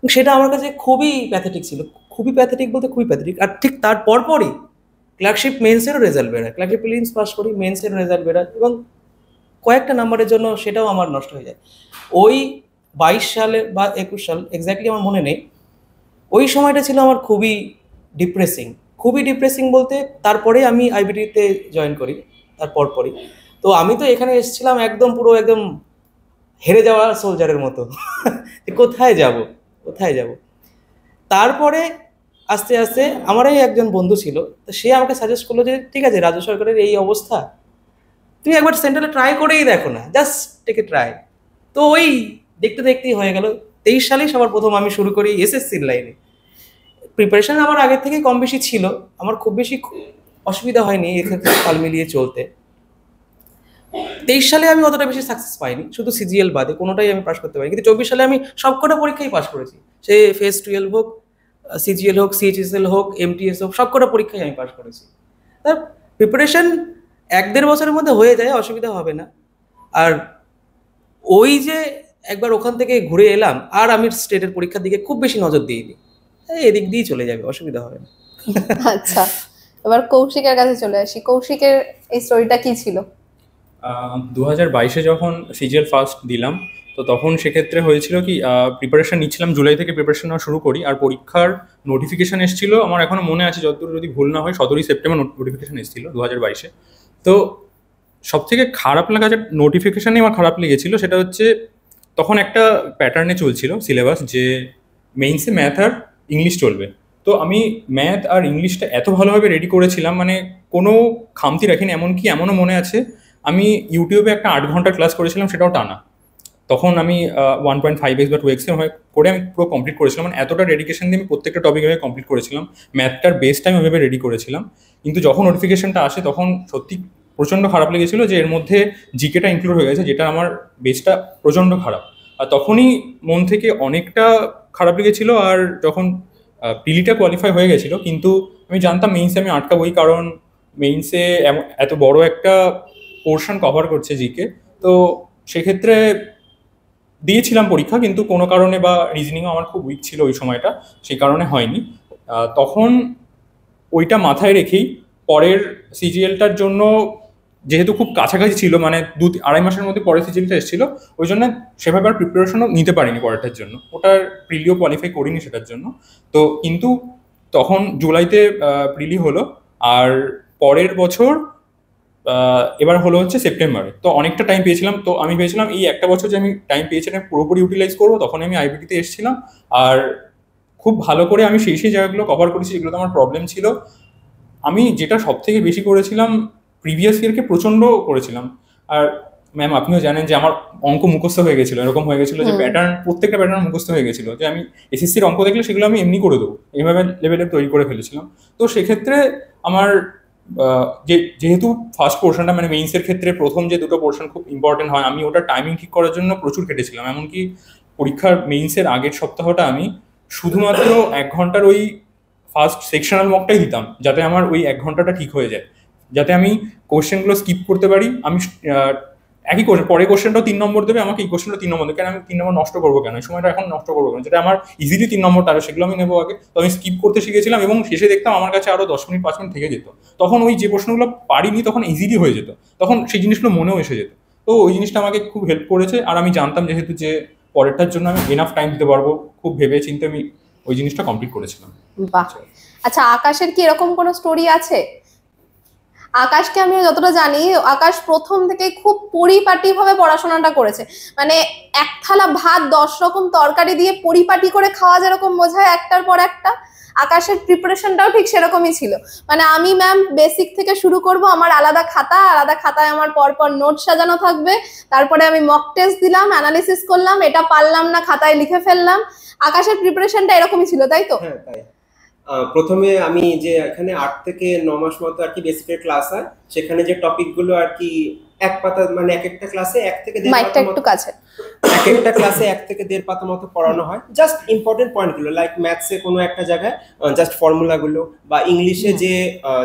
সেটা আমার কাছে খুবই প্যাথেটিক ছিল, খুবই প্যাথেটিক বলতে খুবই প্যাথেটিক। আর ঠিক তার পরপরই ক্লার্কশিপ মেন্সেরও রেজাল্ট বেরোয়, ক্লার্কশিপ প্রিলিমস পাস করি, মেন্সেরও রেজাল্ট বেরোয়, এবং কয়েকটা নাম্বারের জন্য সেটাও আমার নষ্ট হয়ে যায়। ওই 22 সালে বা 21 সাল এক্স্যাক্টলি আমার মনে নেই, ওই সময়টা ছিল আমার খুবই ডিপ্রেসিং, খুবই ডিপ্রেসিং বলতে তারপরে আমি আইবিটিতে জয়েন করি তার পরপরই। তো আমি তো এখানে এসেছিলাম একদম পুরো একদম হেরে যাওয়া সোলজারের মতো কোথায় যাব কোথায় যাব। তারপরে আস্তে আস্তে আমারই একজন বন্ধু ছিল, তো সে আমাকে সাজেস্ট করলো যে ঠিক আছে, রাজ্য সরকারের এই অবস্থা, তুমি একবার সেন্ট্রালে ট্রাই করেই দেখো না, জাস্ট টেক এ ট্রাই। তো ওই দেখতে দেখতেই হয়ে গেল। 23 সালেই সবার প্রথম আমি শুরু করি এসএসসির লাইনে। প্রিপারেশন আমার আগের থেকে কম বেশি ছিল, আমার খুব বেশি অসুবিধা হয়নি এক্ষেত্রে তাল মিলিয়ে চলতে। 23 সালে আমি অতটা বেশি সাকসেস পাইনি, শুধু সিজিএল বাদে কোনোটাই আমি পাস করতে পারি, কিন্তু 24 সালে আমি সবকটা পরীক্ষাই পাস করেছি, সে ফেজ 12 হোক, সিজিএল হোক, সিএইচএসএল হোক, এমটিএস হোক, সবকটা পরীক্ষাই আমি পাস করেছি। তার প্রিপারেশন 1-1.5 বছরের মধ্যে হয়ে যায়, অসুবিধা হবে না। আর ওই যে একবার ওখান থেকে ঘুরে এলাম, আর আমি স্টেটের পরীক্ষার দিকে খুব বেশি নজর দিইনি, এদিক দিয়েই চলে যাবে, অসুবিধা হবে না। আচ্ছা, এবার কৌশিকের কাছে চলে আসি। কৌশিকের এই স্টোরিটা কি ছিল? 2022-এ যখন সিজিএল ফার্স্ট দিলাম, তো তখন সেক্ষেত্রে হয়েছিল কি, প্রিপারেশন নিচ্ছিলাম, জুলাই থেকে প্রিপারেশন নেওয়া শুরু করি, আর পরীক্ষার নোটিফিকেশান এসেছিল, আমার এখনো মনে আছে যতদূর যদি ভুল না হয় 17 সেপ্টেম্বর নোটিফিকেশান এসেছিল 2022-এ। তো সব থেকে খারাপ লাগা যে নোটিফিকেশানে আমার খারাপ লেগেছিল সেটা হচ্ছে, তখন একটা প্যাটার্নে চলছিল সিলেবাস যে মেইনসে ম্যাথ আর ইংলিশ চলবে। তো আমি ম্যাথ আর ইংলিশটা এত ভালোভাবে রেডি করেছিলাম, মানে কোনো খামতি রাখিনি। এমনকি এমনও মনে আছে আমি ইউটিউবে একটা 8 ঘন্টার ক্লাস করেছিলাম, সেটাও টানা। তখন আমি 1.5x বা 2x করে আমি পুরো কমপ্লিট করেছিলাম, মানে এতটা ডেডিকেশন দিয়ে আমি প্রত্যেকটা টপিক ভাবে কমপ্লিট করেছিলাম। ম্যাথটার বেসটা আমি ওইভাবে রেডি করেছিলাম, কিন্তু যখন নোটিফিকেশনটা আসে তখন সত্যি প্রচণ্ড খারাপ লেগেছিল যে এর মধ্যে জিকেটা ইনক্লুড হয়ে গেছে, যেটা আমার বেসটা প্রচণ্ড খারাপ। আর তখনই মন থেকে অনেকটা খারাপ লেগেছিল। আর যখন প্রিলিটা কোয়ালিফাই হয়ে গেছিলো, কিন্তু আমি জানতাম মেইনসে আমি আটকাবই, কারণ মেইনসে এত বড় একটা পোর্শন কভার করছে জিকে। তো সেক্ষেত্রে দিয়েছিলাম পরীক্ষা, কিন্তু কোনো কারণে বা রিজনিংও আমার খুব উইক ছিল ওই সময়টা, সেই কারণে হয়নি। তখন ওইটা মাথায় রেখেই পরের সিজিএলটার জন্য, যেহেতু খুব কাছাকাছি ছিল, মানে 2-2.5 মাসের মধ্যে পরের সিজিএলটা এসেছিল, ওই জন্য সেভাবে আর প্রিপারেশনও নিতে পারিনি পরেরটার জন্য, ওটার প্রিলিও কোয়ালিফাই করিনি সেটার জন্য। তো কিন্তু তখন জুলাইতে প্রিলি হলো, আর পরের বছর এবার হলো হচ্ছে সেপ্টেম্বরে। তো অনেকটা টাইম পেয়েছিলাম, তো আমি ভেবেছিলাম এই একটা বছর যে আমি টাইম পেয়েছিলাম পুরোপুরি ইউটিলাইজ করবো। তখন আমি আইবিটিতে এসেছিলাম, আর খুব ভালো করে আমি সেই জায়গাগুলো কভার করেছি যেগুলোতে আমার প্রবলেম ছিল। আমি যেটা সব থেকে বেশি করেছিলাম, প্রিভিয়াস ইয়ারকে প্রচণ্ড করেছিলাম। আর ম্যাম আপনিও জানেন যে আমার অঙ্ক মুখস্থ হয়ে গেছিলো, এরকম হয়ে গেছিলো যে প্রত্যেকটা প্যাটার্ন মুখস্থ হয়ে গেছিলো, যে আমি এসএসসির অঙ্ক দেখলে সেগুলো আমি এমনি করে দেবো, এইভাবে লেভেলে তৈরি করে ফেলেছিলাম। তো সেক্ষেত্রে আমার যেহেতু ফার্স্ট পোর্শনটা মানে মেইনসের ক্ষেত্রে প্রথম যে দুটো পোর্শন খুব ইম্পর্টেন্ট হয়, আমি ওটা টাইমিং ঠিক করার জন্য প্রচুর কেটেছিলাম। এমনকি পরীক্ষার মেইনসের আগের সপ্তাহটা আমি শুধুমাত্র 1 ঘন্টার ওই ফার্স্ট সেকশনাল মকটাই দিতাম, যাতে আমার ওই 1 ঘন্টাটা ঠিক হয়ে যায়, যাতে আমি কোশ্চেনগুলো স্কিপ করতে পারি। আমি একই কোশ্চেন, পরে কোশ্চেনটাও 3 নম্বর দেবে আমাকে, এই কোশ্চেনটা 3 নম্বর দেবে, কেন আমি 3 নম্বর নষ্ট করবো, কেন এই সময়টা এখন নষ্ট করবো কেন, যেটা আমার ইজিলি 3 নম্বরটা আসে সেগুলো আমি নেবো আগে। তো আমি স্কিপ করতে শিখেছিলাম, এবং শেষে দেখতাম আমার কাছে আরও 10 মিনিট 5 মিনিট থেকে যেত। তখন ওই যে প্রশ্নগুলো পারিনি তখন ইজিলি হয়ে যেত, তখন সেই জিনিসগুলো মনেও এসে যেত। তো ওই জিনিসটা আমাকে খুব হেল্প করেছে। আর আমি জানতাম যেহেতু যে পরেরটার জন্য আমি এনাফ টাইম দিতে পারবো, খুব ভেবে চিন্তে আমি ওই জিনিসটা কমপ্লিট করেছিলাম। বাহ। আচ্ছা, আকাশের কি এরকম কোনো স্টোরি আছে? আকাশকে আমি যতটা জানি, আকাশ প্রথম থেকে খুব পরিপাটি ভাবে পড়াশোনাটা করেছে। মানে এক থালা ভাত 10 রকম তরকারি দিয়ে পরিপাটি করে খাওয়া যেরকম বোঝায় একটার পর একটা, আকাশের প্রিপারেশনটাও ঠিক সেরকমই ছিল। মানে আমি ম্যাম বেসিক থেকে শুরু করব, আমার আলাদা খাতায় আমার পরপর নোট সাজানো থাকবে, তারপরে আমি মক টেস্ট দিলাম, অ্যানালিসিস করলাম, এটা পারলাম না খাতায় লিখে ফেললাম। আকাশের প্রিপারেশনটা এরকমই ছিল, তাই তো? হ্যাঁ, তাই। প্রথমে আমি যে এখানে 8 থেকে 9 মাস মতো আর কি বেসিকের ক্লাস হয়, সেখানে যে টপিকগুলো আর কি এক পাতা মানে এক একটা ক্লাসে 1 থেকে 1.5 মাইকটা পাতা একটু মতো, কাছে। এক একটা ক্লাসে 1 থেকে 1.5 পাতা মতো পড়ানো হয়, জাস্ট ইম্পর্টেন্ট পয়েন্টগুলো, লাইক ম্যাথসে কোনো একটা জায়গায় জাস্ট ফর্মুলাগুলো, বা ইংলিশে যে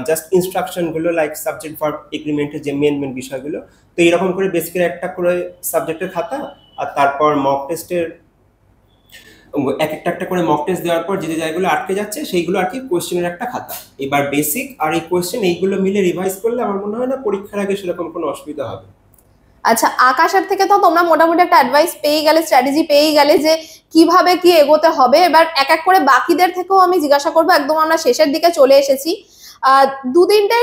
জাস্ট ইনস্ট্রাকশনগুলো, লাইক সাবজেক্ট ভার্ব এগ্রিমেন্টের যে মেন বিষয়গুলো। তো এরকম করে বেসিকের একটা করে সাবজেক্টের খাতা, আর তারপর মক টেস্টের এক একটা করে মক টেস্ট দেওয়ার পর যে জায়গাগুলো আটকে যাচ্ছে সেইগুলো আর কি কোয়েশ্চেনের একটা খাতা। এবার বেসিক আর এই কোয়েশ্চেন এইগুলো মিলে রিভাইজ করলে আমার মনে হয় না পরীক্ষার আগে সেরকম কোনো অসুবিধা হবে। আচ্ছা, আকাশের থেকে তো তোমরা মোটামুটি একটা অ্যাডভাইস পেয়ে গেলে, স্ট্র্যাটেজি পেয়ে গেলে যে কিভাবে কি এগোতে হবে। এবার এক এক করে বাকিদের থেকেও আমি জিজ্ঞাসা করবো, একদম আমরা শেষের দিকে চলে এসেছি। 2-3টে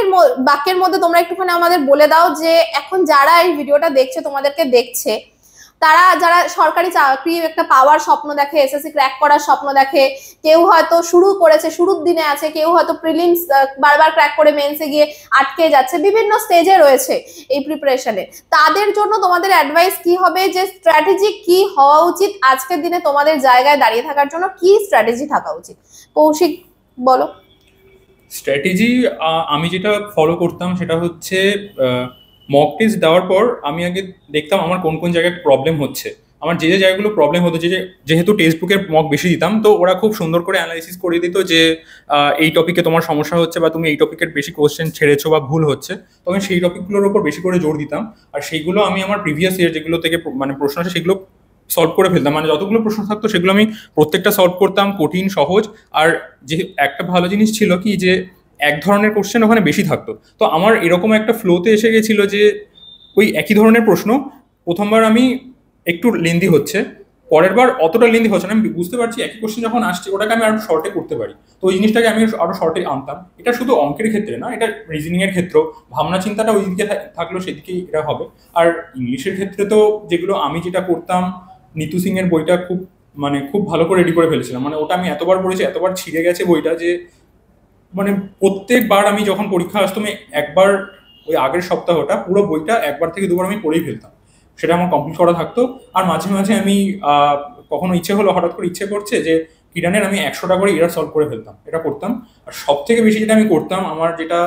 বাক্যের মধ্যে তোমরা একটুখানি আমাদের বলে দাও যে এখন যারা এই ভিডিওটা দেখছে, তোমাদেরকে দেখছে, তারা যারা সরকারি চাকরি একটা পাওয়ার স্বপ্ন দেখে, এসএসসি ক্র্যাক করার স্বপ্ন দেখে, কেউ হয়তো শুরু করেছে, শুরুর দিনে আছে, কেউ হয়তো প্রিলিমস বারবার ক্র্যাক করে মেন্সে গিয়ে আটকে যাচ্ছে, বিভিন্ন স্টেজে রয়েছে এই প্রিপারেশনে, তাদের জন্য তোমাদের অ্যাডভাইস কি হবে, যে স্ট্র্যাটেজি কি হওয়া উচিত আজকের দিনে তোমাদের জায়গায় দাঁড়িয়ে থাকার জন্য, কি স্ট্র্যাটেজি থাকা উচিত? কৌশিক বলো। স্ট্র্যাটেজি আমি যেটা ফলো করতাম সেটা হচ্ছে মক টেস্ট দেওয়ার পর আমি আগে দেখতাম আমার কোন কোন জায়গায় প্রবলেম হচ্ছে। আমার যে জায়গাগুলো প্রবলেম হতো, যেহেতু টেক্সট বুকের মক বেশি দিতাম, তো ওরা খুব সুন্দর করে অ্যানালাইসিস করে দিত যে এই টপিকে তোমার সমস্যা হচ্ছে বা তুমি এই টপিকের বেশি কোশ্চেন ছেড়েছো বা ভুল হচ্ছে, তখন সেই টপিকগুলোর উপর বেশি করে জোর দিতাম। আর সেইগুলো আমি আমার প্রিভিয়াস ইয়ার যেগুলো থেকে মানে প্রশ্ন আছে সেগুলো সলভ করে ফেলতাম। মানে যতগুলো প্রশ্ন থাকতো সেগুলো আমি প্রত্যেকটা সলভ করতাম, কঠিন সহজ। আর যে একটা ভালো জিনিস ছিল কি, যে এক ধরনের কোশ্চেন ওখানে বেশি থাকতো, তো আমার এরকম একটা ফ্লোতে এসে গেছিল যে ওই একই ধরনের প্রশ্ন প্রথমবার আমি একটু লেন্দি হচ্ছে, পরের বার অতটা লেন্দি হচ্ছে না, আমি বুঝতে পারছি একই কোশ্চেন যখন আসছে ওটাকে আমি আরো শর্টে করতে পারি, তো ওই জিনিসটাকে আমি আরো শর্টে আনতাম। এটা শুধু অঙ্কের ক্ষেত্রে না, এটা রিজনিং এর ক্ষেত্রেও ভাবনা চিন্তাটা ওই দিকে থাকলো সেদিকেই এটা হবে। আর ইংলিশের ক্ষেত্রে তো যেগুলো আমি যেটা করতাম, নিতু সিং এর বইটা খুব ভালো করে রেডি করে ফেলেছিলাম। মানে ওটা আমি এতবার পড়েছি, এতবার ছিঁড়ে গেছে বইটা, যে মানে প্রত্যেকবার আমি যখন পরীক্ষা আসতো আমি একবার ওই আগের সপ্তাহটা পুরো বইটা 1বার থেকে 2বার আমি পড়েই ফেলতাম, সেটা আমার কমপ্লিট করা থাকতো। আর মাঝে মাঝে আমি কখনো ইচ্ছে হলো, হঠাৎ করে ইচ্ছে করছে যে কিরানের আমি 100টা করে এরার সলভ করে ফেলতাম, এটা করতাম। আর সব থেকে বেশি যেটা আমি করতাম, আমার যেটা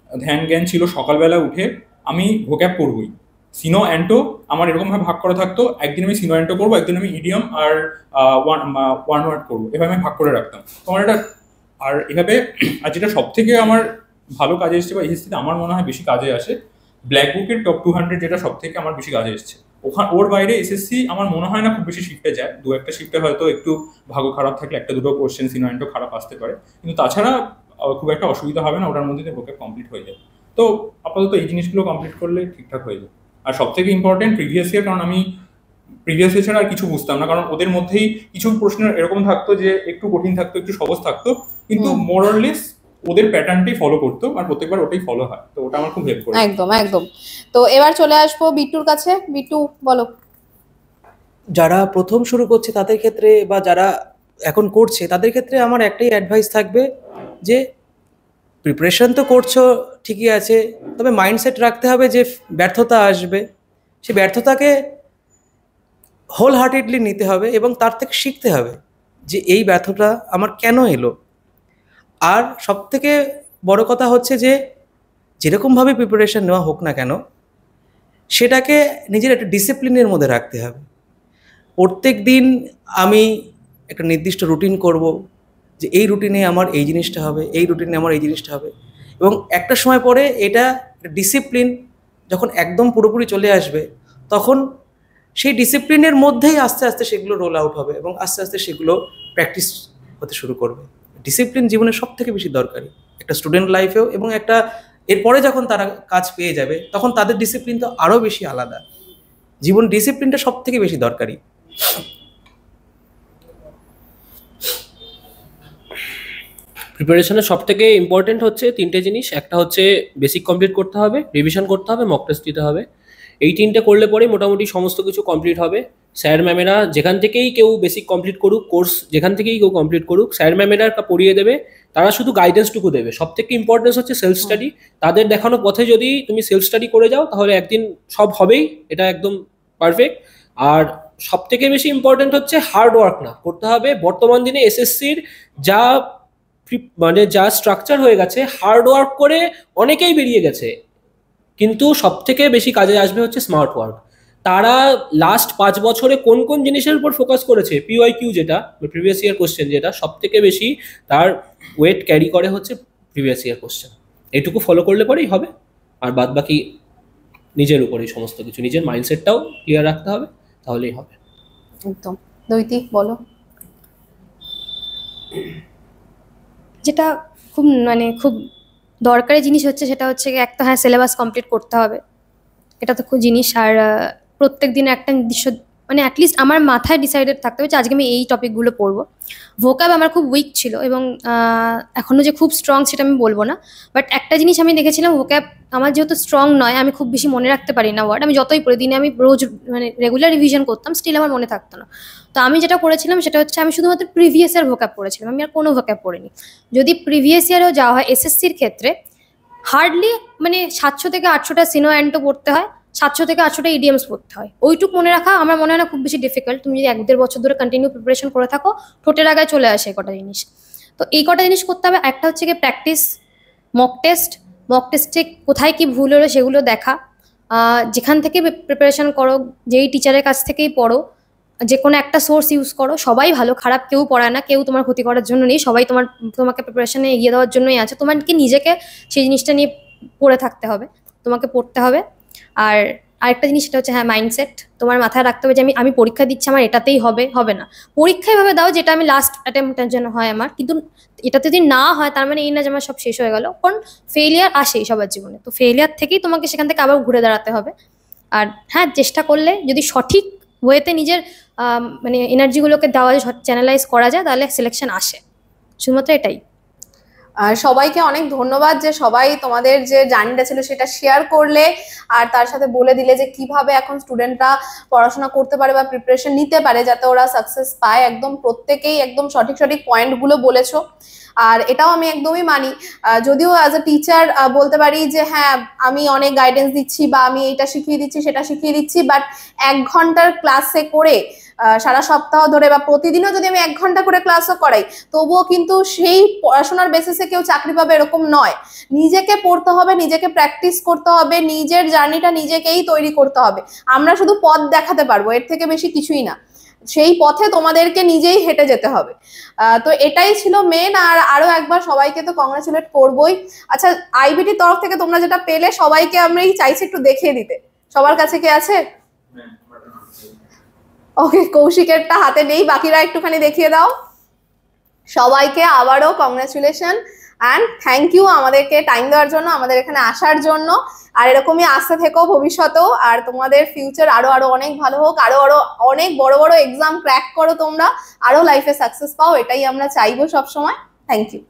ধ্যান জ্ঞান ছিল, সকালবেলা উঠে আমি ভোক্যাব করবই। সিনো অ্যান্টো আমার এরকমভাবে ভাগ করা থাকতো, একদিন আমি সিনো অ্যান্টো করবো, একদিন আমি ইডিয়াম আর ওয়ান ওয়ার্ড করবো, এভাবে আমি ভাগ করে রাখতাম। তোমার এটা আর এভাবে। আর যেটা সব থেকে আমার ভালো কাজে এসছে বা এসএসসিতে আমার মনে হয় বেশি কাজে আসে, ব্ল্যাক বুকের টপ 200 যেটা সব থেকে আমার বেশি কাজে এসছে। ওর বাইরে এসএসসি আমার মনে হয় না খুব বেশি শিফটে যায়, 2-1টা শিফটে হয়তো একটু ভাগ্য খারাপ থাকলে 1-2টো কোশ্চেন সিনোয়েন্টো খারাপ আসতে পারে, কিন্তু তাছাড়া খুব একটা অসুবিধা হবে না, ওটার মধ্যে ভোকে কমপ্লিট হয়ে যাবে। তো আপাতত এই জিনিসগুলো কমপ্লিট করলে ঠিকঠাক হয়ে যাবে। আর সব থেকে ইম্পর্টেন্ট প্রিভিয়াস ইয়ার, কারণ আমি প্রিভিয়াস ইয়ার ছাড়া আর কিছু বুঝতাম না, কারণ ওদের মধ্যেই কিছু প্রশ্ন এরকম থাকতো যে একটু কঠিন থাকতো, একটু সহজ থাকতো, কিন্তু মোরলেস ওদের প্যাটার্নটাই ফলো করতো, আর প্রত্যেকবার ওটাই ফলো হয়, তো ওটা আমার খুব হেল্প করে। একদম একদম। তো এবার চলে আসবো বিট্টুর কাছে। বিট্টু বলো। যারা প্রথম শুরু করছে তাদের ক্ষেত্রে বা যারা এখন করছে তাদের ক্ষেত্রে আমার একটাই অ্যাডভাইস থাকবে, যে প্রিপারেশন তো করছো ঠিকই আছে, তবে মাইন্ডসেট রাখতে হবে যে ব্যর্থতা আসবে, সেই ব্যর্থতাকে হোল হার্টেডলি নিতে হবে এবং তার থেকে শিখতে হবে যে এই ব্যর্থতা আমার কেন এলো। আর সবথেকে বড় কথা হচ্ছে যে যেরকমভাবে প্রিপারেশন নেওয়া হোক না কেন, সেটাকে নিজের একটা ডিসিপ্লিনের মধ্যে রাখতে হবে। প্রত্যেক দিন আমি একটা নির্দিষ্ট রুটিন করব, যে এই রুটিনে আমার এই জিনিসটা হবে, এই রুটিনে আমার এই জিনিসটা হবে, এবং একটা সময় পরে এটা ডিসিপ্লিন যখন একদম পুরোপুরি চলে আসবে, তখন সেই ডিসিপ্লিনের মধ্যেই আস্তে আস্তে সেগুলো রোল আউট হবে এবং আস্তে আস্তে সেগুলো প্র্যাকটিস হতে শুরু করবে। ডিসিপ্লিন জীবনে সব থেকে বেশি দরকারি একটা স্টুডেন্ট লাইফেও, এবং একটা এরপরে যখন তারা কাজ পেয়ে যাবে তখন তাদের ডিসিপ্লিন তো আরও বেশি আলাদা। জীবন ডিসিপ্লিনটা সব থেকে বেশি দরকারি। প্রিপারেশনের সব থেকে ইম্পর্টেন্ট হচ্ছে 3টে জিনিস। একটা হচ্ছে বেসিক কমপ্লিট করতে হবে, রিভিশন করতে হবে, মক টেস্ট দিতে হবে। এই 3টে করলে পরেই মোটামুটি সমস্ত কিছু কমপ্লিট হবে। স্যার ম্যামেরা যেখান থেকেই কেউ বেসিক কমপ্লিট করুক, কোর্স যেখান থেকেই কেউ কমপ্লিট করুক, স্যার ম্যামেরা পড়িয়ে দেবে, তারা শুধু গাইডেন্সটুকু দেবে। সব থেকে ইম্পর্টেন্স হচ্ছে সেলফ স্টাডি। তাদের দেখানো পথে যদি তুমি সেলফ স্টাডি করে যাও তাহলে একদিন সব হবেই, এটা একদম পারফেক্ট। আর সব থেকে বেশি ইম্পর্টেন্ট হচ্ছে হার্ড ওয়ার্ক না করতে হবে। বর্তমান দিনে এসএসসির যা মানে যা স্ট্রাকচার হয়ে গেছে, হার্ড ওয়ার্ক করে অনেকেই বেরিয়ে গেছে, কিন্তু সব থেকে বেশি কাজে আসবে হচ্ছে স্মার্ট ওয়ার্ক। তারা লাস্ট 5 বছরে কোন কোন জিনিসের উপর ফোকাস করেছে, পিওয়াইকিউ যেটা প্রিভিয়াস ইয়ার কোশ্চেন, যেটা সব থেকে বেশি তার ওয়েট ক্যারি করে হচ্ছে প্রিভিয়াস ইয়ার কোশ্চেন। এটুকু ফলো করলে পরেই হবে, আর বাদ বাকি নিজের উপরেই সমস্ত কিছু, নিজের মাইন্ডসেটটাও ক্লিয়ার রাখতে হবে, তাহলেই হবে। একদম। দ্বৈতি বলো। যেটা খুব মানে খুব দরকারি জিনিস হচ্ছে সেটা হচ্ছে গিয়ে একটা, হ্যাঁ সিলেবাস কমপ্লিট করতে হবে, এটা তো খুব জিনিস। আর প্রত্যেক দিন একটা নির্দিষ্ট মানে অ্যাটলিস্ট আমার মাথায় ডিসাইডেড থাকতে হবে যে আজকে আমি এই টপিকগুলো পড়বো। ভোকাব আমার খুব উইক ছিল এবং এখনও যে খুব স্ট্রং সেটা আমি বলবো না, বাট একটা জিনিস আমি দেখেছিলাম, ভোকাব আমার যেহেতু স্ট্রং নয়, আমি খুব বেশি মনে রাখতে পারি না ওয়ার্ড, আমি যতই পড়ি, দিনে আমি রোজ মানে রেগুলার রিভিশন করতাম, স্টিল আমার মনে থাকতো না। তো আমি যেটা করেছিলাম সেটা হচ্ছে আমি শুধুমাত্র প্রিভিয়াস ইয়ার ভোকাব পড়েছিলাম, আমি আর কোনো ভোকাব পড়িনি। যদি প্রিভিয়াস ইয়ারেও যাওয়া হয় এসএসসির ক্ষেত্রে, হার্ডলি মানে 700 থেকে 800টা সিনো অ্যান্টো পড়তে হয়, 700 থেকে 800টা ইডিএমস পড়তে হয়। ওইটুকু মনে রাখা আমার মনে হয় না খুব বেশি ডিফিকাল্ট। তুমি যদি 1-1.5 বছর ধরে কন্টিনিউ প্রিপারেশন করে থাকো, ঠোঁটের আগায় চলে আসে কটা জিনিস। তো এই কটা জিনিস করতে হবে। একটা হচ্ছে গিয়ে প্র্যাকটিস, মক টেস্টে কোথায় কি ভুল হলো সেগুলো দেখা, যেখান থেকে প্রিপারেশন করো, যেই টিচারের কাছ থেকেই পড়ো, যে কোনো একটা সোর্স ইউজ করো, সবাই ভালো খারাপ কেউ পড়ায় না, কেউ তোমার ক্ষতি করার জন্য নেই, সবাই তোমাকে প্রিপারেশনে এগিয়ে দেওয়ার জন্যই আছে। তোমাকে নিজেকে সেই জিনিসটা নিয়ে পড়ে থাকতে হবে, তোমাকে পড়তে হবে। আর আরেকটা জিনিস সেটা হচ্ছে হ্যাঁ মাইন্ডসেট, তোমার মাথায় রাখতে হবে যে আমি পরীক্ষা দিচ্ছি, আমার এটাতেই হবে না। পরীক্ষা এভাবে দাও যেটা আমি লাস্ট অ্যাটেম্পটের জন্য হয় আমার, কিন্তু এটাতে যদি না হয় তার মানে এই না যে আমার সব শেষ হয়ে গেল, কারণ ফেলিয়ার আসেই সবার জীবনে। তো ফেলিয়ার থেকেই তোমাকে সেখান থেকে আবার ঘুরে দাঁড়াতে হবে। আর হ্যাঁ চেষ্টা করলে যদি সঠিক ওয়েতে নিজের মানে এনার্জিগুলোকে দেওয়া যায়, চ্যানেলাইজ করা যায়, তাহলে সিলেকশন আসে। শুধুমাত্র এটাই। আর সবাইকে অনেক ধন্যবাদ যে সবাই তোমাদের যে জার্নিটা ছিল সেটা শেয়ার করলে, আর তার সাথে বলে দিলে যে কিভাবে এখন স্টুডেন্টরা পড়াশোনা করতে পারে বা প্রিপারেশন নিতে পারে যাতে ওরা সাকসেস পায়। একদম প্রত্যেকেই একদম সঠিক পয়েন্টগুলো বলেছো, আর এটাও আমি একদমই মানি। যদিও অ্যাজ এ টিচার বলতে পারি যে হ্যাঁ আমি অনেক গাইডেন্স দিচ্ছি বা আমি এইটা শিখিয়ে দিচ্ছি সেটা শিখিয়ে দিচ্ছি, বাট 1 ঘন্টার ক্লাসে করে সারা সপ্তাহ ধরে বা প্রতিদিনও যদি আমি 1 ঘন্টা করে ক্লাসও করাই, তবুও কিন্তু সেই পড়াশোনার বেসিসে কেউ চাকরি পাবে এরকম নয়। নিজেকে পড়তে হবে, নিজেকে প্র্যাকটিস করতে হবে, নিজের জার্নিটা নিজেকেই তৈরি করতে হবে। আমরা শুধু পথ দেখাতে পারবো, এর থেকে বেশি কিছুই না। সেই পথে তোমাদেরকে নিজেই হেঁটে যেতে হবে। তো এটাই ছিল মেন। আর আরো একবার সবাইকে তো কংগ্রাচুলেট করবোই। আচ্ছা, আইবিটির তরফ থেকে তোমরা যেটা পেলে সবাইকে আমরা চাইছি একটু দেখিয়ে দিতে। সবার কাছে কে আছে? ওকে, কৌশিকেরটা হাতে নেই, বাকিরা একটুখানি দেখিয়ে দাও। সবাইকে আবারও কংগ্রাচুলেশন অ্যান্ড থ্যাংক ইউ আমাদেরকে টাইম দেওয়ার জন্য, আমাদের এখানে আসার জন্য। আর এরকমই আসতে থেকো ভবিষ্যতেও, আর তোমাদের ফিউচার আরো অনেক ভালো হোক, আরো অনেক বড় বড় এক্সাম ক্র্যাক করো তোমরা, আরো লাইফে সাকসেস পাও, এটাই আমরা চাইবো সবসময়। Thank you.